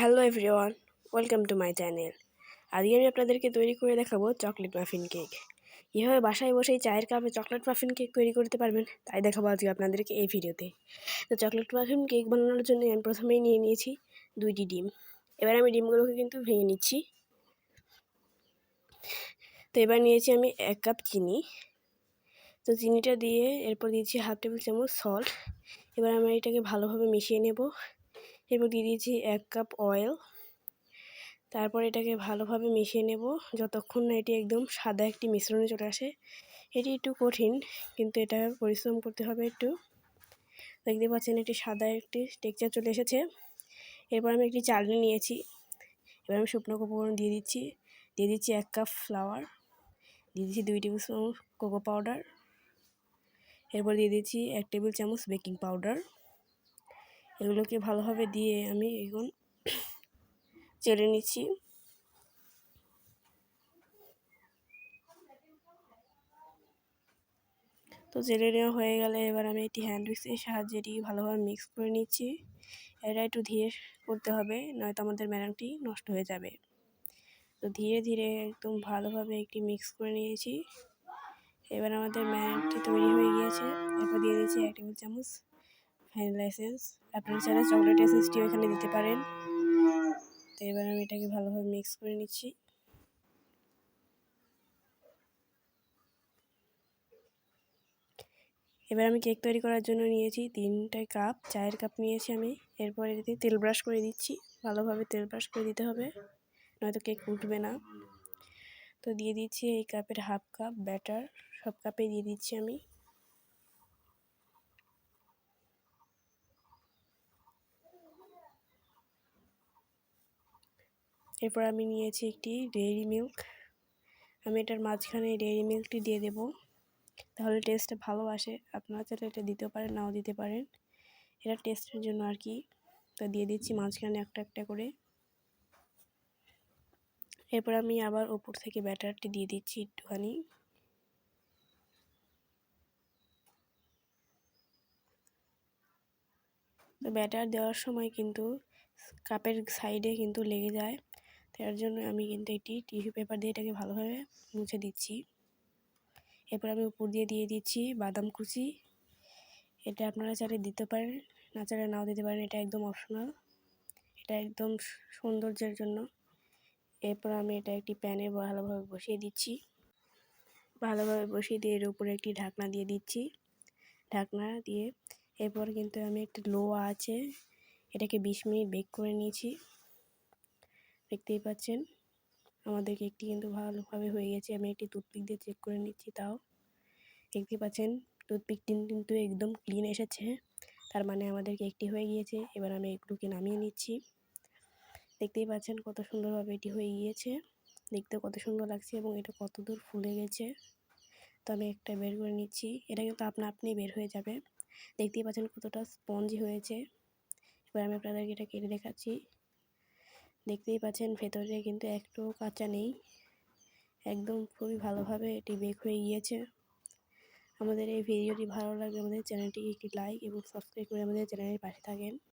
Hello everyone, welcome to my channel. আজকে আমি আপনাদেরকে তৈরি করে দেখাবো চকলেট মাফিন কেক। কীভাবে বাসায় বসেই চায়ের কাপে চকলেট মাফিন কেক তৈরি করতে পারবেন তাই দেখাবো আজকে আপনাদেরকে এই ভিডিওতে। তো চকলেট মাফিন কেক বানানোর জন্য আমি প্রথমেই নিয়ে নিয়েছি 2টি ডিম। এবার আমি ডিমগুলোকে কিন্তু ভেঙে নিচ্ছি। তো এবার নিয়েছি আমি 1 কাপ চিনি। তো চিনিটা দিয়ে এরপর দিয়েছি 1/2 টেবিল চামচ সল্ট। এবার আমি এটাকে ভালোভাবে মিশিয়ে নেব। এরপর দিয়ে দিয়েছি 1 কাপ অয়েল। তারপর এটাকে ভালোভাবে মিশিয়ে নেব যতক্ষণ না এটি একদম সাদা একটি মিশ্রণে চলে আসে। এটি একটু কঠিন, কিন্তু এটা পরিশ্রম করতে হবে একটু। দেখতে পাচ্ছেন একটি সাদা একটি টেক্সচার চলে এসেছে। এরপর আমি একটি চালনি নিয়েছি। এবার আমি শুকনো উপকরণ দিয়ে দিচ্ছি 1 কাপ ফ্লাওয়ার, দিয়ে দিচ্ছি 2 টেবিল চামচ কোকো পাউডার। এরপর দিয়ে দিচ্ছি 1 টেবিল চামচ বেকিং পাউডার। এগুলোকে ভালোভাবে দিয়ে আমি এখন চেলে নিচ্ছি। তো জেলে নেওয়া হয়ে গেলে এবার আমি একটি হ্যান্ড উইক্সের সাহায্যে এটি ভালোভাবে মিক্স করে নিচ্ছি। এটা একটু ধীরে করতে হবে, নয়তো আমাদের ব্যাটারটি নষ্ট হয়ে যাবে। তো ধীরে ধীরে একদম ভালোভাবে একটি মিক্স করে নিয়েছি। এবার আমাদের ব্যাটারটি তৈরি হয়ে গিয়েছে। এরপর দিয়ে দিচ্ছি 1 টেবিল চামচ ভ্যানিলা এসেন্স। আপনারা চাইলে চকলেট এসেন্সটিও এখানে দিতে পারেন। তো এবার আমি এটাকে ভালোভাবে মিক্স করে নিচ্ছি। এবার আমি কেক তৈরি করার জন্য নিয়েছি 3টা কাপ, চায়ের কাপ নিয়েছি আমি। এরপর এটিতে তেল ব্রাশ করে দিচ্ছি। ভালোভাবে তেল ব্রাশ করে দিতে হবে, নয়তো কেক উঠবে না। তো দিয়ে দিচ্ছি এই কাপের 1/2 কাপ ব্যাটার, সব কাপে দিয়ে দিচ্ছি আমি। এরপর আমি নিয়েছি একটি ডেইরি মিল্ক। আমি এটার মাঝখানে ডেইরি মিল্কটি দিয়ে দেব, তাহলে টেস্টটা ভালো আসে। আপনারা চাইলে এটা দিতেও পারেন, নাও দিতে পারেন, এটা টেস্টের জন্য আর কি। তো দিয়ে দিচ্ছি মাঝখানে একটা একটা করে। এরপর আমি আবার উপর থেকে ব্যাটারটি দিয়ে দিচ্ছি একটুখানি। তো ব্যাটার দেওয়ার সময় কিন্তু কাপের সাইডে কিন্তু লেগে যায়, তার জন্য আমি কিন্তু একটি টিস্যু পেপার দিয়ে এটাকে ভালোভাবে মুছে দিচ্ছি। এরপর আমি উপর দিয়ে দিচ্ছি বাদাম কুচি। এটা আপনারা চাইলে দিতে পারেন, না চাইলে নাও দিতে পারেন, এটা একদম অপশনাল, এটা একদম সৌন্দর্যের জন্য। এরপর আমি এটা একটি প্যানে ভালোভাবে বসিয়ে দিচ্ছি। ভালোভাবে বসিয়ে দিয়ে এর উপরে একটি ঢাকনা দিয়ে দিচ্ছি। ঢাকনা দিয়ে এরপর কিন্তু আমি একটা লো আছে, এটাকে 20 মিনিট বেক করে নিয়েছি। দেখতেই পাচ্ছেন আমাদের কেকটি কিন্তু ভালোভাবে হয়ে গেছে। আমি একটি টুথপিক দিয়ে চেক করে নিচ্ছি, তাও দেখতে পাচ্ছেন টুথপিকটি কিন্তু একদম ক্লিন এসেছে, তার মানে আমাদের কেকটি হয়ে গিয়েছে। এবার আমি এগুলোকে নামিয়ে নিচ্ছি। দেখতেই পাচ্ছেন কত সুন্দরভাবে এটি হয়ে গিয়েছে, দেখতে কত সুন্দর লাগছে এবং এটা কত দূর ফুলে গেছে। তো আমি একটা বের করে নিচ্ছি, এটা কিন্তু আপনি বের হয়ে যাবে। দেখতেই পাচ্ছেন কতটা স্পঞ্জি হয়েছে। এবার আমি আপনাদেরকে এটা কেটে দেখাচ্ছি। দেখতেই পাচ্ছেন ভেতরে কিন্তু একটুও কাঁচা নেই, একদম খুবই ভালোভাবে এটি বেক হয়ে গিয়েছে। আমাদের এই ভিডিওটি ভালো লাগলে আমাদের চ্যানেলটিকে একটি লাইক এবং সাবস্ক্রাইব করে আমাদের চ্যানেলের পাশে থাকেন।